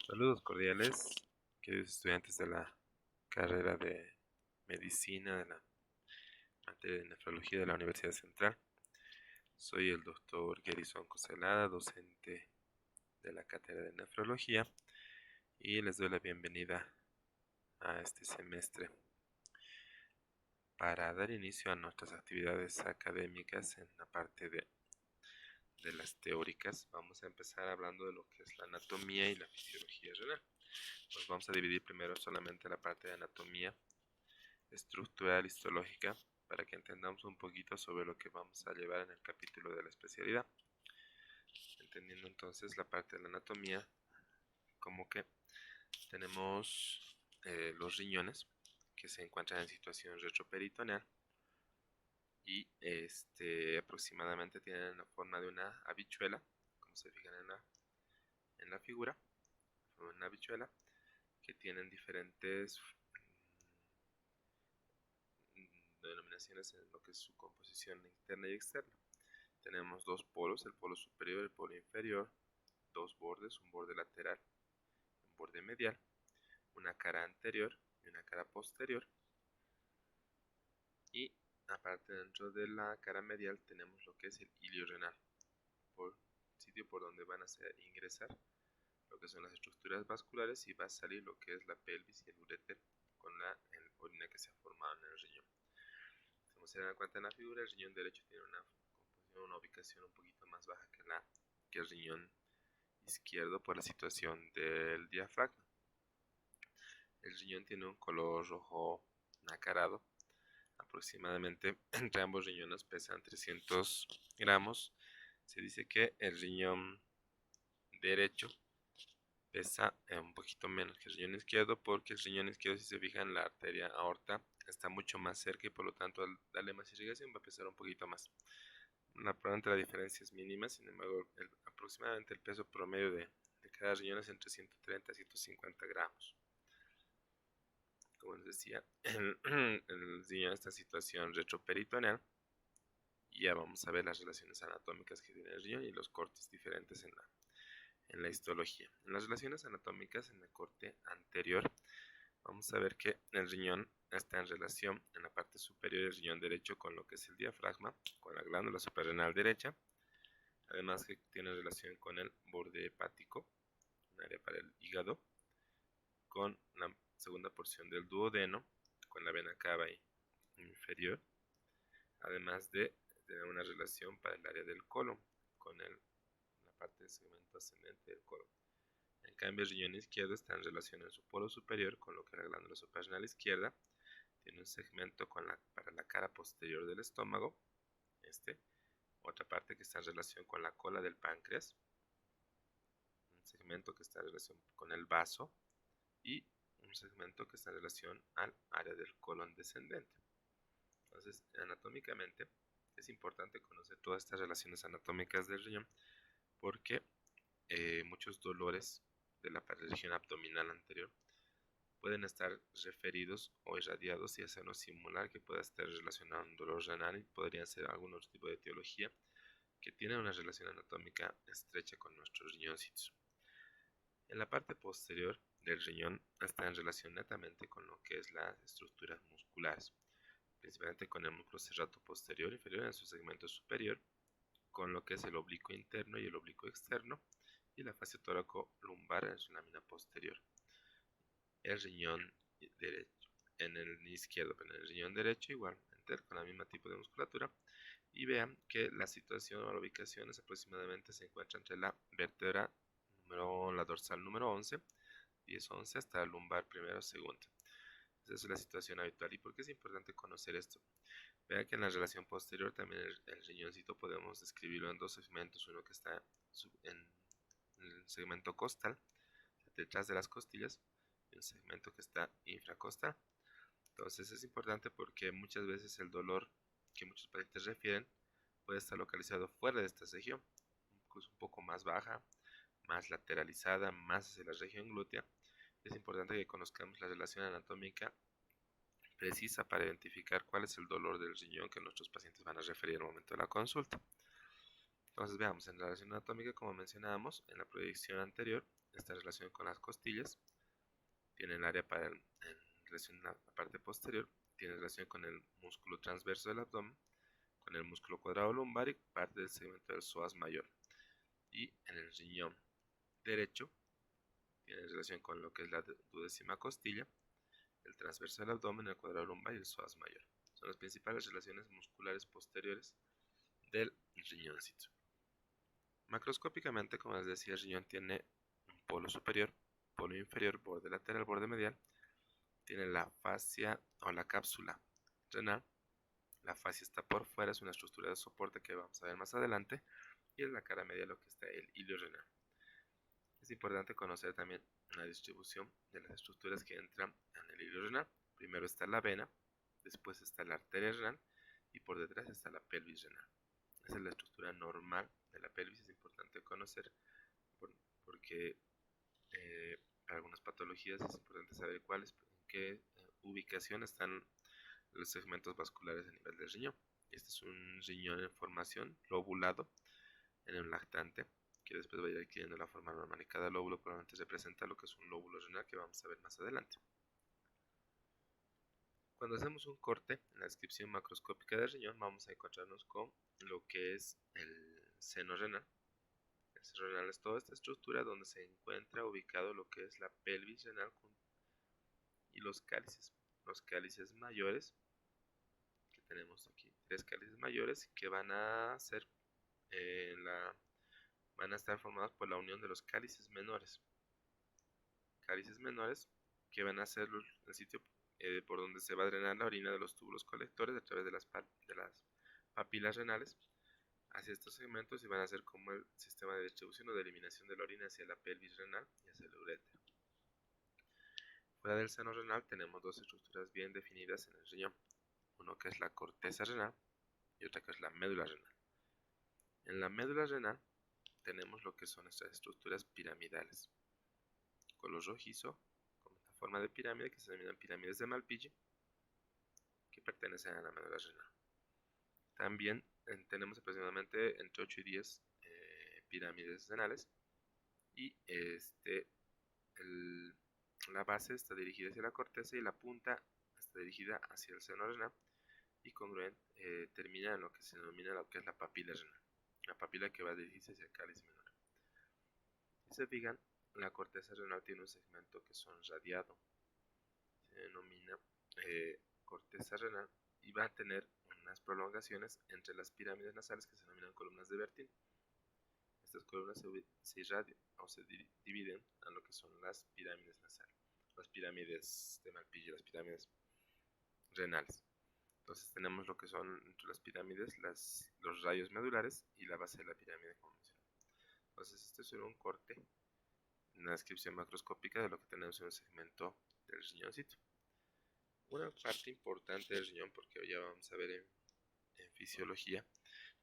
Saludos cordiales, queridos estudiantes de la carrera de medicina de la materia de nefrología de la Universidad Central. Soy el doctor Gerison Coselada, docente de la cátedra de nefrología, y les doy la bienvenida a este semestre. Para dar inicio a nuestras actividades académicas en la parte de las teóricas, vamos a empezar hablando de lo que es la anatomía y la fisiología renal. Nos vamos a dividir primero solamente la parte de anatomía estructural histológica para que entendamos un poquito sobre lo que vamos a llevar en el capítulo de la especialidad. Entendiendo entonces la parte de la anatomía, como que tenemos los riñones que se encuentran en situación retroperitoneal y aproximadamente tienen la forma de una habichuela, como se fijan en la figura, una habichuela que tienen diferentes denominaciones en lo que es su composición interna y externa. Tenemos dos polos, el polo superior y el polo inferior, dos bordes, un borde lateral y un borde medial, una cara anterior y una cara posterior, y aparte dentro de la cara medial tenemos lo que es el hilio renal, por sitio por donde van a ingresar lo que son las estructuras vasculares y va a salir lo que es la pelvis y el uréter con la orina que se ha formado en el riñón. Como se dan cuenta en la figura, el riñón derecho tiene una ubicación un poquito más baja que el riñón izquierdo por la situación del diafragma. El riñón tiene un color rojo nacarado. Aproximadamente entre ambos riñones pesan 300 gramos. Se dice que el riñón derecho pesa un poquito menos que el riñón izquierdo, porque el riñón izquierdo, si se fijan, la arteria aorta está mucho más cerca y por lo tanto al darle más irrigación va a pesar un poquito más. Probablemente la diferencia es mínima, sin embargo aproximadamente el peso promedio de cada riñón es entre 130 y 150 gramos. Como les decía, el riñón está en situación retroperitoneal, y ya vamos a ver las relaciones anatómicas que tiene el riñón y los cortes diferentes en la histología. En las relaciones anatómicas, en el corte anterior, vamos a ver que el riñón está en relación en la parte superior del riñón derecho con lo que es el diafragma, con la glándula suprarrenal derecha, además que tiene relación con el borde hepático, un área para el hígado, con la segunda porción del duodeno, con la vena cava inferior, además de tener una relación para el área del colon, con la parte del segmento ascendente del colon. En cambio, el riñón izquierdo está en relación en su polo superior con lo que es la glándula suprarrenal izquierda, tiene un segmento para la cara posterior del estómago, otra parte que está en relación con la cola del páncreas, un segmento que está en relación con el vaso y un segmento que está en relación al área del colon descendente. Entonces, anatómicamente es importante conocer todas estas relaciones anatómicas del riñón, porque muchos dolores de la región abdominal anterior pueden estar referidos o irradiados y hacernos simular que pueda estar relacionado a un dolor renal, y podrían ser algún otro tipo de etiología que tiene una relación anatómica estrecha con nuestros riñoncitos. En la parte posterior del riñón está en relación netamente con lo que es las estructuras musculares, principalmente con el músculo serrato posterior inferior en su segmento superior, con lo que es el oblicuo interno y el oblicuo externo, y la fascia tóraco-lumbar en su lámina posterior. El riñón derecho, en el izquierdo, pero en el riñón derecho igualmente con la misma tipo de musculatura, y vean que la situación o la ubicación es aproximadamente se encuentra entre la vértebra la dorsal número 11, 10-11 hasta el lumbar primero segundo. Esa es la situación habitual. ¿Y por qué es importante conocer esto? Vean que en la relación posterior también el riñoncito podemos describirlo en dos segmentos, uno que está en el segmento costal, detrás de las costillas, y un segmento que está infracostal. Entonces es importante porque muchas veces el dolor que muchos pacientes refieren puede estar localizado fuera de esta región, incluso un poco más baja, más lateralizada, más hacia la región glútea. Es importante que conozcamos la relación anatómica precisa para identificar cuál es el dolor del riñón que nuestros pacientes van a referir al momento de la consulta. Entonces veamos, en la relación anatómica, como mencionábamos en la proyección anterior, esta relación con las costillas tiene el área para en relación a la parte posterior, tiene relación con el músculo transverso del abdomen, con el músculo cuadrado lumbar y parte del segmento del psoas mayor. Y en el riñón derecho tiene relación con lo que es la duodécima costilla, el transverso del abdomen, el cuadrado lumbar y el psoas mayor. Son las principales relaciones musculares posteriores del riñoncito. Macroscópicamente, como les decía, el riñón tiene un polo superior, polo inferior, borde lateral, borde medial. Tiene la fascia o la cápsula renal. La fascia está por fuera, es una estructura de soporte que vamos a ver más adelante. Y en la cara media lo que está el hilio renal. Es importante conocer también la distribución de las estructuras que entran en el hilio renal. Primero está la vena, después está la arteria renal y por detrás está la pelvis renal. Esa es la estructura normal de la pelvis, es importante conocer porque para algunas patologías es importante saber cuáles, en qué ubicación están los segmentos vasculares a nivel del riñón. Este es un riñón en formación lobulado en un lactante que después va a ir adquiriendo la forma normal y cada lóbulo probablemente representa lo que es un lóbulo renal que vamos a ver más adelante. Cuando hacemos un corte en la descripción macroscópica del riñón vamos a encontrarnos con lo que es el seno renal. El seno renal es toda esta estructura donde se encuentra ubicado lo que es la pelvis renal y los cálices. Los cálices mayores, que tenemos aquí 3 cálices mayores que van a ser van a estar formados por la unión de los cálices menores. Cálices menores que van a ser el sitio por donde se va a drenar la orina de los túbulos colectores a través de las papilas renales hacia estos segmentos y van a ser como el sistema de distribución o de eliminación de la orina hacia la pelvis renal y hacia el uréter. Fuera del seno renal tenemos dos estructuras bien definidas en el riñón, uno que es la corteza renal y otra que es la médula renal. En la médula renal tenemos lo que son estas estructuras piramidales, color rojizo, con esta forma de pirámide que se denominan pirámides de Malpighi, que pertenecen a la médula renal. También tenemos aproximadamente entre 8 y 10 pirámides renales y la base está dirigida hacia la corteza y la punta está dirigida hacia el seno renal y congruente termina en lo que se denomina lo que es la papila renal, la papila que va a dirigirse hacia el cáliz menor. Si se fijan, la corteza renal tiene un segmento que son radiado, se denomina corteza renal y va a tener unas prolongaciones entre las pirámides nasales que se denominan columnas de Bertin. Estas columnas se irradian o se dividen a lo que son las pirámides nasales, las pirámides de Malpighi, las pirámides renales. Entonces tenemos lo que son entre las pirámides los rayos medulares y la base de la pirámide convencional. Entonces este es un corte, una descripción macroscópica de lo que tenemos en un segmento del riñoncito. Una parte importante del riñón, porque ya vamos a ver en fisiología,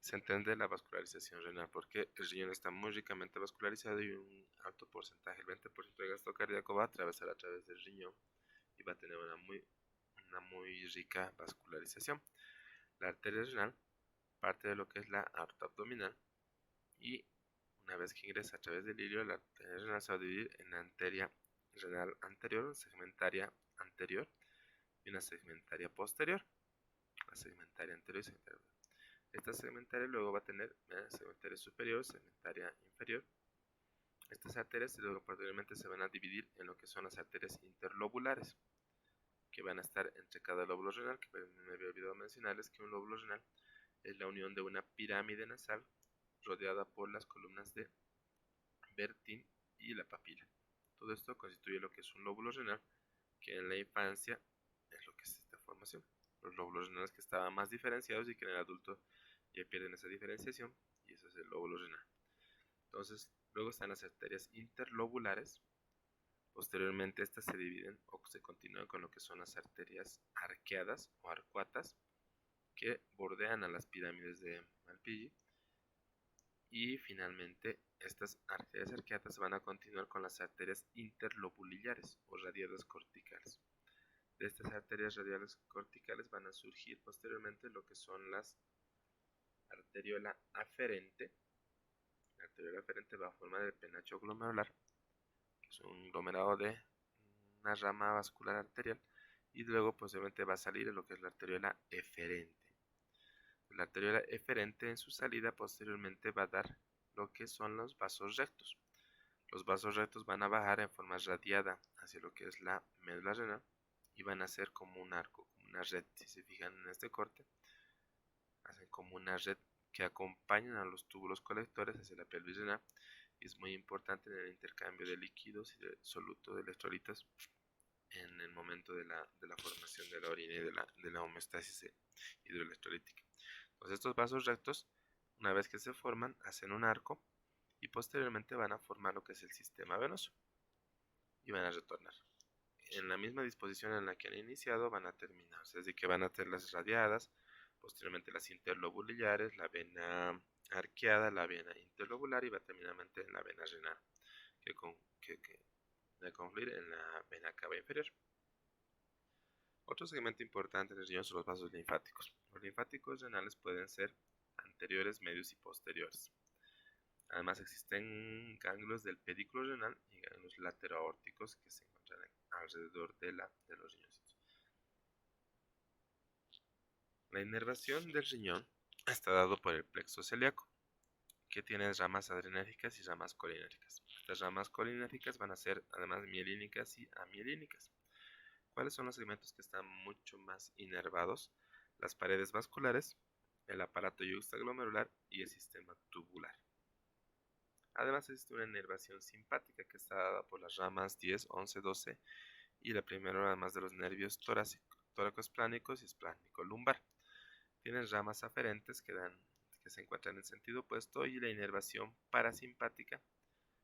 se entiende la vascularización renal, porque el riñón está muy ricamente vascularizado y un alto porcentaje, el 20% del gasto cardíaco va a atravesar a través del riñón y va a tener una muy rica vascularización. La arteria renal parte de lo que es la aorta abdominal y una vez que ingresa a través del ilio, la arteria renal se va a dividir en arteria renal anterior, segmentaria anterior y una segmentaria posterior. La segmentaria anterior y segmentaria posterior. Esta segmentaria luego va a tener segmentaria superior, segmentaria inferior. Estas arterias luego posteriormente se van a dividir en lo que son las arterias interlobulares, que van a estar entre cada lóbulo renal, que me había olvidado mencionarles que un lóbulo renal es la unión de una pirámide nasal rodeada por las columnas de Bertin y la papila. Todo esto constituye lo que es un lóbulo renal, que en la infancia es lo que es esta formación. Los lóbulos renales que estaban más diferenciados y que en el adulto ya pierden esa diferenciación, y eso es el lóbulo renal. Entonces, luego están las arterias interlobulares. Posteriormente estas se dividen o se continúan con lo que son las arterias arqueadas o arcuatas, que bordean a las pirámides de Malpighi. Y finalmente, estas arterias arqueadas van a continuar con las arterias interlobulillares o radiadas corticales. De estas arterias radiales corticales van a surgir posteriormente lo que son las arteriola aferente la arteriola aferente va a formar el penacho glomerular, que es un conglomerado de una rama vascular arterial, y luego posiblemente va a salir lo que es la arteriola eferente. La arteriola eferente en su salida posteriormente va a dar lo que son los vasos rectos. Los vasos rectos van a bajar en forma radiada hacia lo que es la médula renal y van a ser como un arco, como una red. Si se fijan en este corte, hacen como una red que acompañan a los túbulos colectores hacia la pelvis renal, y es muy importante en el intercambio de líquidos y de soluto de electrolitos en el momento de la formación de la orina y de la homeostasis hidroelectrolítica. Entonces estos vasos rectos, una vez que se forman, hacen un arco y posteriormente van a formar lo que es el sistema venoso y van a retornar. En la misma disposición en la que han iniciado van a terminar, es decir, que van a tener las radiadas, posteriormente las interlobulares, la vena arqueada, la vena interlobular y va terminalmente en la vena renal, que va a concluir en la vena cava inferior. Otro segmento importante del riñón son los vasos linfáticos. Los linfáticos renales pueden ser anteriores, medios y posteriores. Además existen ganglios del pedículo renal y ganglios latero-aórticos que se encuentran alrededor de los riñoncitos. La inervación del riñón está dado por el plexo celíaco, que tiene ramas adrenérgicas y ramas colinérgicas. Estas ramas colinérgicas van a ser además mielínicas y amielínicas. ¿Cuáles son los segmentos que están mucho más inervados? Las paredes vasculares, el aparato yuxtaglomerular y el sistema tubular. Además existe una inervación simpática que está dada por las ramas 10, 11, 12 y la primera además de los nervios torácico-esplánicos y esplánico-lumbar. Tienen ramas aferentes que se encuentran en sentido opuesto y la inervación parasimpática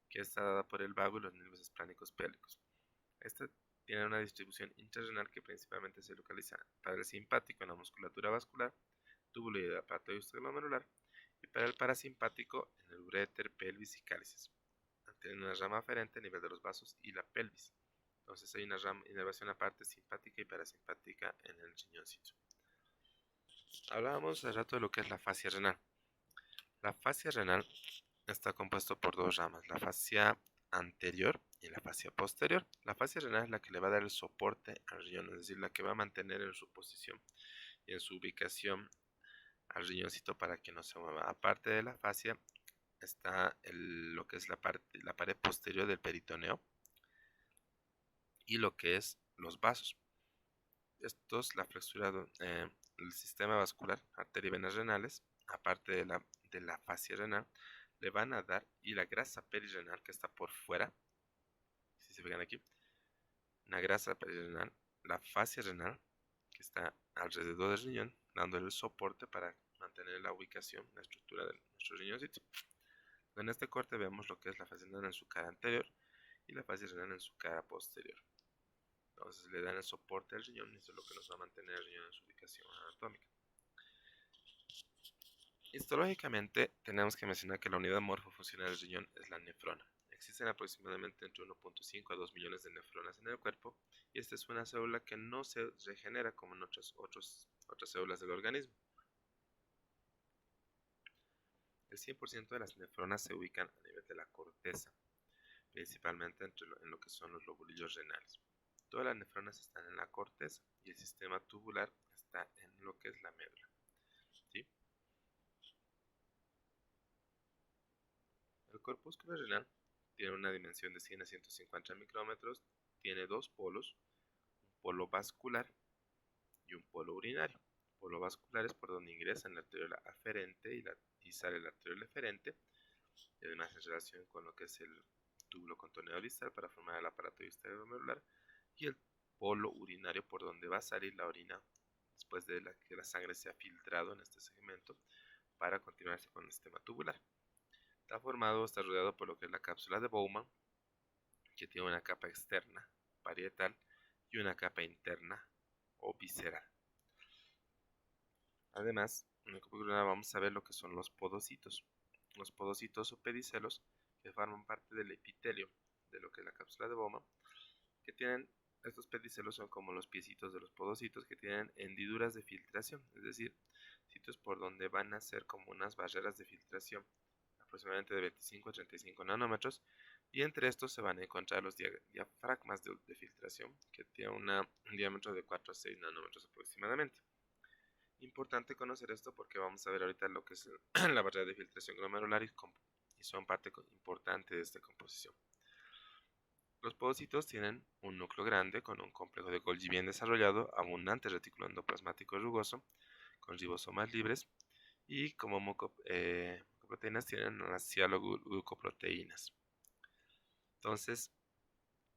que está dada por el vago y los nervios esplánicos pélvicos. Esta tiene una distribución intrarrenal que principalmente se localiza para el simpático en la musculatura vascular, túbulo y el aparato yuxtaglomerular, y para el parasimpático en el uréter, pelvis y cálices. Tienen una rama aferente a nivel de los vasos y la pelvis. Entonces hay una inervación aparte simpática y parasimpática en el riñoncito. Hablábamos hace rato de lo que es la fascia renal. La fascia renal está compuesto por dos ramas, la fascia anterior y la fascia posterior. La fascia renal es la que le va a dar el soporte al riñón, es decir, la que va a mantener en su posición y en su ubicación al riñoncito para que no se mueva. Aparte de la fascia está lo que es la pared posterior del peritoneo y lo que es los vasos. Estos, la flexura del sistema vascular, arteria y venas renales, aparte de la fascia renal, le van a dar, y la grasa perirenal que está por fuera, si se fijan aquí, una grasa perirenal, la fascia renal que está alrededor del riñón, dándole el soporte para mantener la ubicación, la estructura de nuestro riñoncito. En este corte vemos lo que es la fascia renal en su cara anterior y la fascia renal en su cara posterior. Entonces le dan el soporte al riñón y eso es lo que nos va a mantener el riñón en su ubicación anatómica. Histológicamente tenemos que mencionar que la unidad morfofuncional del riñón es la nefrona. Existen aproximadamente entre 1.5 a 2 millones de nefronas en el cuerpo y esta es una célula que no se regenera como en otras células del organismo. El 100% de las nefronas se ubican a nivel de la corteza, principalmente en lo que son los lobulillos renales. Todas las nefronas están en la corteza y el sistema tubular está en lo que es la médula. ¿Sí? El corpúsculo renal tiene una dimensión de 100 a 150 micrómetros, tiene dos polos, un polo vascular y un polo urinario. El polo vascular es por donde ingresa la arteriola aferente y sale la arteriola eferente, y además en relación con lo que es el túbulo contorneado distal para formar el aparato yuxtaglomerular, y el polo urinario por donde va a salir la orina después de que la sangre se ha filtrado en este segmento para continuarse con el sistema tubular. Está rodeado por lo que es la cápsula de Bowman, que tiene una capa externa parietal y una capa interna o visceral. Además, en el corpúsculo renal vamos a ver lo que son los podocitos. Los podocitos o pedicelos que forman parte del epitelio de lo que es la cápsula de Bowman, que tienen, estos pedicelos son como los piecitos de los podocitos que tienen hendiduras de filtración, es decir, sitios por donde van a ser como unas barreras de filtración aproximadamente de 25 a 35 nanómetros, y entre estos se van a encontrar los diafragmas de filtración, que tienen un diámetro de 4 a 6 nanómetros aproximadamente. Importante conocer esto porque vamos a ver ahorita lo que es la barrera de filtración glomerular y son parte importante de esta composición. Los podocitos tienen un núcleo grande con un complejo de Golgi bien desarrollado, abundante retículo endoplasmático rugoso, con ribosomas libres, y como mucoproteínas tienen las cianoglucoproteínas. Entonces,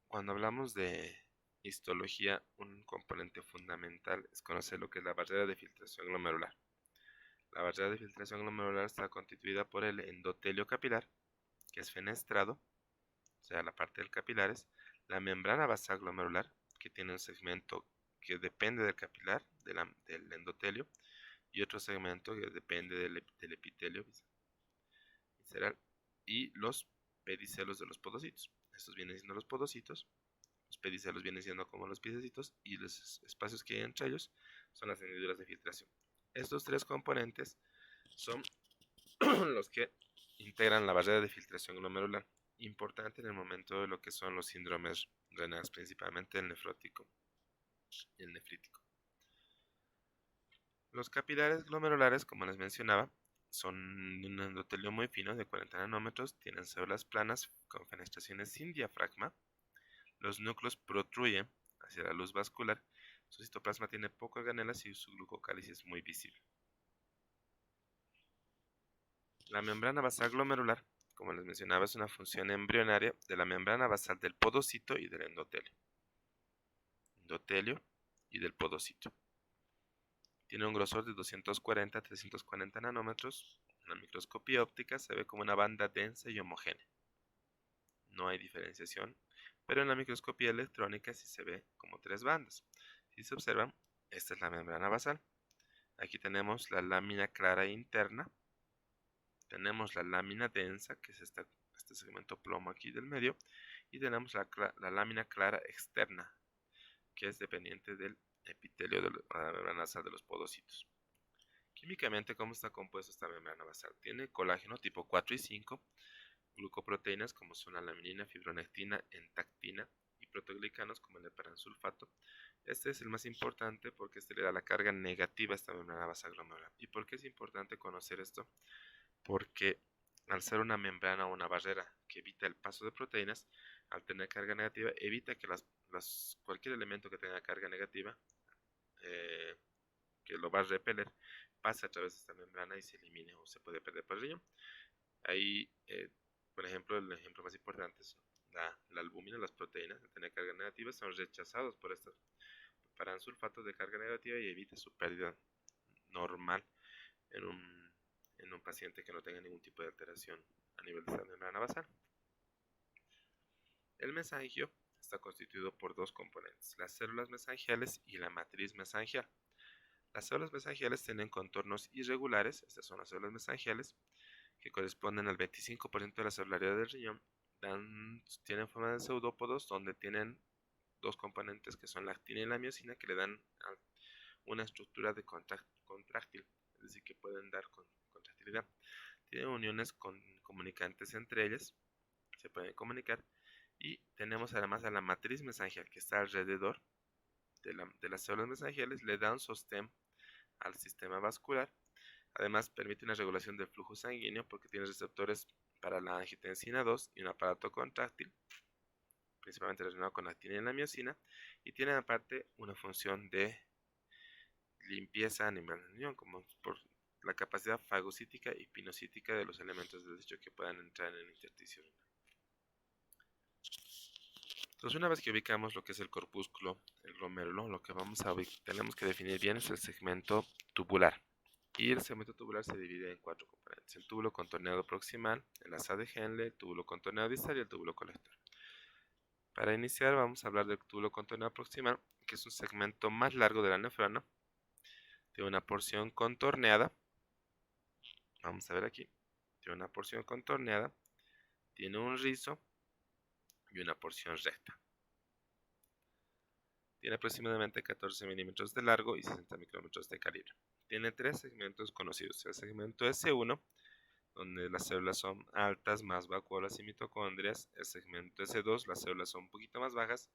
cuando hablamos de histología, un componente fundamental es conocer lo que es la barrera de filtración glomerular. La barrera de filtración glomerular está constituida por el endotelio capilar, que es fenestrado, o sea, la parte del capilares, la membrana basal glomerular, que tiene un segmento que depende del capilar, del endotelio, y otro segmento que depende del epitelio visceral, y los pedicelos de los podocitos. Estos vienen siendo los podocitos, los pedicelos vienen siendo como los piececitos, y los espacios que hay entre ellos son las hendiduras de filtración. Estos tres componentes son los que integran la barrera de filtración glomerular, importante en el momento de lo que son los síndromes renales, principalmente el nefrótico y el nefrítico. Los capilares glomerulares, como les mencionaba, son de un endotelio muy fino de 40 nanómetros, tienen células planas con fenestraciones sin diafragma, los núcleos protruyen hacia la luz vascular, su citoplasma tiene pocas organelas y su glucocálice es muy visible. La membrana basal glomerular, como les mencionaba, es una función embrionaria de la membrana basal del podocito y del endotelio. Endotelio y del podocito. Tiene un grosor de 240 a 340 nanómetros. En la microscopía óptica se ve como una banda densa y homogénea. No hay diferenciación, pero en la microscopía electrónica sí se ve como tres bandas. Si se observan, esta es la membrana basal. Aquí tenemos la lámina clara interna. Tenemos la lámina densa, que es este segmento plomo aquí del medio, y tenemos la lámina clara externa, que es dependiente del epitelio de la membrana basal de los podocitos. Químicamente, ¿cómo está compuesta esta membrana basal? Tiene colágeno tipo 4 y 5, glucoproteínas como son la laminina, fibronectina, entactina, y proteoglicanos como el heparansulfato. Este es el más importante porque este le da la carga negativa a esta membrana basal glomerular. ¿Y por qué es importante conocer esto? Porque al ser una membrana o una barrera que evita el paso de proteínas, al tener carga negativa, evita que cualquier elemento que tenga carga negativa, que lo va a repeler, pase a través de esta membrana y se elimine o se puede perder por el riñón. Ahí, por ejemplo, el ejemplo más importante es la albúmina, las proteínas, al tener carga negativa, son rechazados por estos paransulfatos de carga negativa y evita su pérdida normal en un paciente que no tenga ningún tipo de alteración a nivel de esta membrana basal. El mesangio está constituido por dos componentes, las células mesangiales y la matriz mesangial. Las células mesangiales tienen contornos irregulares, estas son las células mesangiales, que corresponden al 25% de la celularidad del riñón, tienen forma de pseudópodos donde tienen dos componentes que son la actina y la miosina que le dan una estructura de contráctil, es decir, que pueden dar contractilidad. Tienen uniones comunicantes entre ellas, se pueden comunicar, y tenemos además a la matriz mesangial que está alrededor de las células mesangiales, le da un sostén al sistema vascular. Además permite una regulación del flujo sanguíneo porque tiene receptores para la angiotensina 2 y un aparato contráctil, principalmente relacionado con la actina y la miosina, y tiene aparte una función de limpieza animal, como por la capacidad fagocítica y pinocítica de los elementos de desecho que puedan entrar en el intersticio renal. Entonces, una vez que ubicamos lo que es el corpúsculo, el glomérulo, lo que tenemos que definir bien es el segmento tubular. Y el segmento tubular se divide en cuatro componentes: el túbulo contorneado proximal, el asa de Henle, el túbulo contorneado distal y el túbulo colector. Para iniciar vamos a hablar del túbulo contorneado proximal, que es un segmento más largo de la nefrona, tiene una porción contorneada, vamos a ver aquí, tiene una porción contorneada, tiene un rizo y una porción recta. Tiene aproximadamente 14 milímetros de largo y 60 micrómetros de calibre. Tiene tres segmentos conocidos: el segmento S1, donde las células son altas, más vacuolas y mitocondrias. El segmento S2, las células son un poquito más bajas,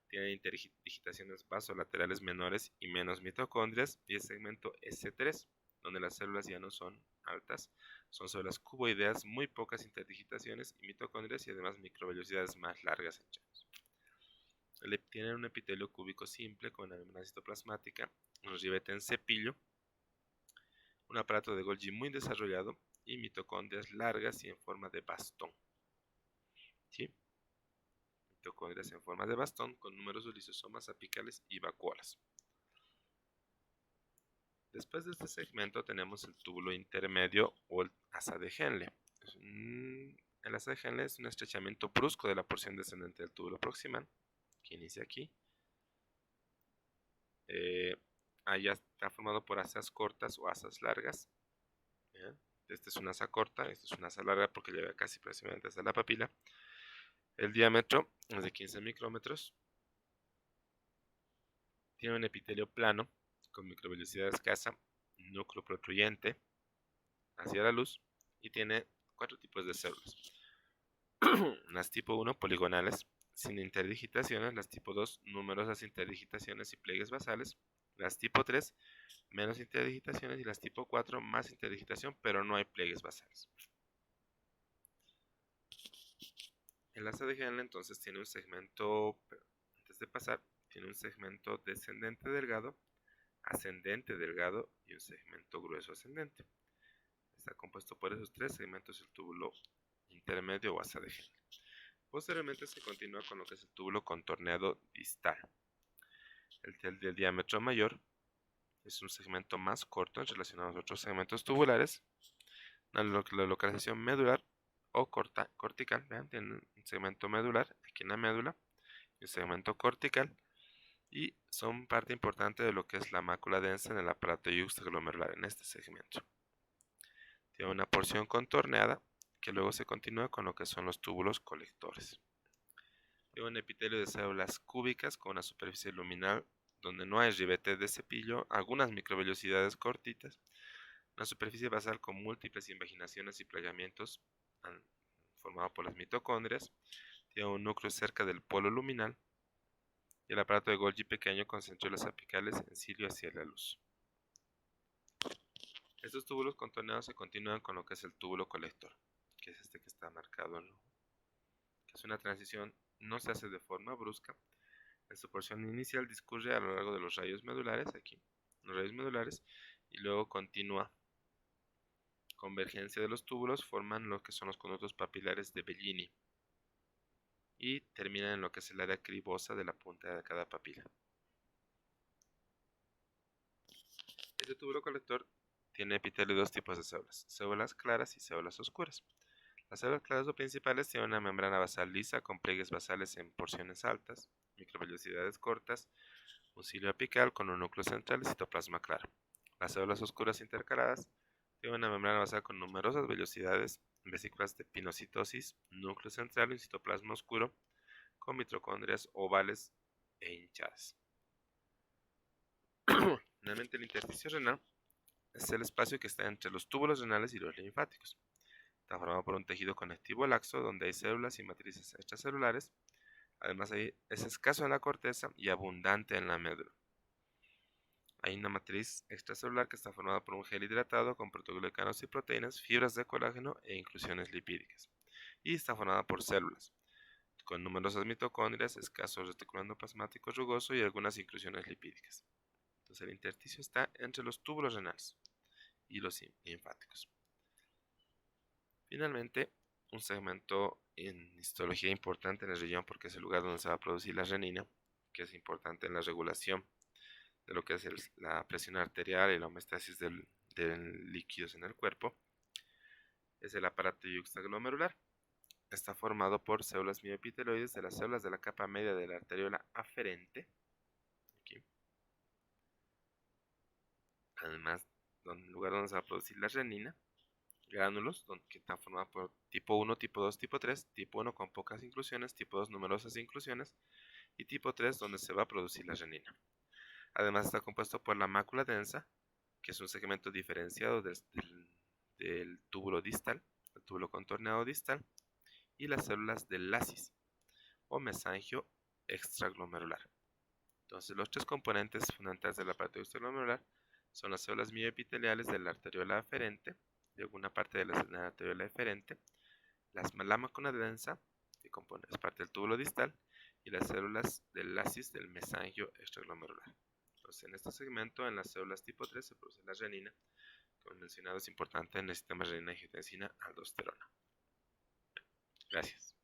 tienen interdigitaciones vasolaterales menores y menos mitocondrias. Y el segmento S3, donde las células ya no son altas, son células cuboideas, muy pocas interdigitaciones y mitocondrias y además microvellosidades más largas en chanos. Tienen un epitelio cúbico simple con una membrana citoplasmática, un ribete en cepillo, un aparato de Golgi muy desarrollado y mitocondrias largas y en forma de bastón. ¿Sí? Mitocondrias en forma de bastón con numerosos lisosomas apicales y vacuolas. Después de este segmento tenemos el túbulo intermedio o el asa de Henle. El asa de Henle es un estrechamiento brusco de la porción descendente del túbulo proximal, que inicia aquí. Allá está formado por asas cortas o asas largas. ¿Bien? Esta es una asa corta, esta es una asa larga porque llega casi próximamente hasta la papila. El diámetro es de 15 micrómetros. Tiene un epitelio plano con microvellosidad escasa, núcleo protruyente hacia la luz y tiene 4 tipos de células. Las tipo 1 poligonales sin interdigitaciones, las tipo 2 numerosas interdigitaciones y pliegues basales, las tipo 3 menos interdigitaciones y las tipo 4 más interdigitación pero no hay pliegues basales. El asa de Henle entonces tiene un segmento, antes de pasar, tiene un segmento descendente delgado, ascendente delgado y un segmento grueso ascendente. Está compuesto por esos 3 segmentos el túbulo intermedio o asa de Henle. Posteriormente se continúa con lo que es el túbulo contorneado distal. El del diámetro mayor es un segmento más corto en relación a los otros segmentos tubulares. La localización medular o cortical, ¿vean? Tiene un segmento medular aquí en la médula y un segmento cortical y son parte importante de lo que es la mácula densa en el aparato yuxtaglomerular en este segmento. Tiene una porción contorneada que luego se continúa con lo que son los túbulos colectores. Tiene un epitelio de células cúbicas con una superficie luminal donde no hay ribete de cepillo, algunas microvellosidades cortitas, una superficie basal con múltiples invaginaciones y plegamientos formado por las mitocondrias, tiene un núcleo cerca del polo luminal y el aparato de Golgi pequeño con centriolas apicales en cilio hacia la luz. Estos túbulos contorneados se continúan con lo que es el túbulo colector, que es este que está marcado en rojo, que es una transición, no se hace de forma brusca. En su porción inicial discurre a lo largo de los rayos medulares, aquí, los rayos medulares, y luego continúa. Convergencia de los túbulos forman lo que son los conductos papilares de Bellini y terminan en lo que es el área cribosa de la punta de cada papila. Este túbulo colector tiene epitelio de dos tipos de células claras y células oscuras. Las células claras o principales tienen una membrana basal lisa con pliegues basales en porciones altas, microvellosidades cortas, un cilio apical con un núcleo central y citoplasma claro. Las células oscuras intercaladas tienen una membrana basal con numerosas vellosidades, vesículas de pinocitosis, núcleo central y un citoplasma oscuro con mitocondrias ovales e hinchadas. Finalmente, el intersticio renal es el espacio que está entre los túbulos renales y los linfáticos. Está formado por un tejido conectivo laxo donde hay células y matrices extracelulares. Además, es escaso en la corteza y abundante en la médula. Hay una matriz extracelular que está formada por un gel hidratado con proteoglicanos y proteínas, fibras de colágeno e inclusiones lipídicas. Y está formada por células, con numerosas mitocondrias, escaso reticulado plasmático rugoso y algunas inclusiones lipídicas. Entonces el intersticio está entre los túbulos renales y los linfáticos. Finalmente, un segmento en histología importante en el riñón porque es el lugar donde se va a producir la renina, que es importante en la regulación de lo que es la presión arterial y la homeostasis de líquidos en el cuerpo, es el aparato yuxtaglomerular. Está formado por células mioepiteloides de las células de la capa media de la arteriola aferente. Aquí. Además, el lugar donde se va a producir la renina, gránulos, que están formados por tipo 1, tipo 2, tipo 3, tipo 1 con pocas inclusiones, tipo 2 numerosas inclusiones y tipo 3 donde se va a producir la renina. Además está compuesto por la mácula densa, que es un segmento diferenciado del del túbulo distal, el túbulo contorneado distal, y las células del lacis o mesangio extraglomerular. Entonces, los tres componentes fundamentales del aparato extraglomerular son las células mioepiteliales de la arteriola aferente, de alguna parte de la arteriola eferente, la macula densa, que es parte del túbulo distal, y las células del lacis del mesangio extraglomerular. Entonces, en este segmento, en las células tipo 3 se produce la renina, que como mencionado es importante en el sistema renina-angiotensina-aldosterona. Gracias.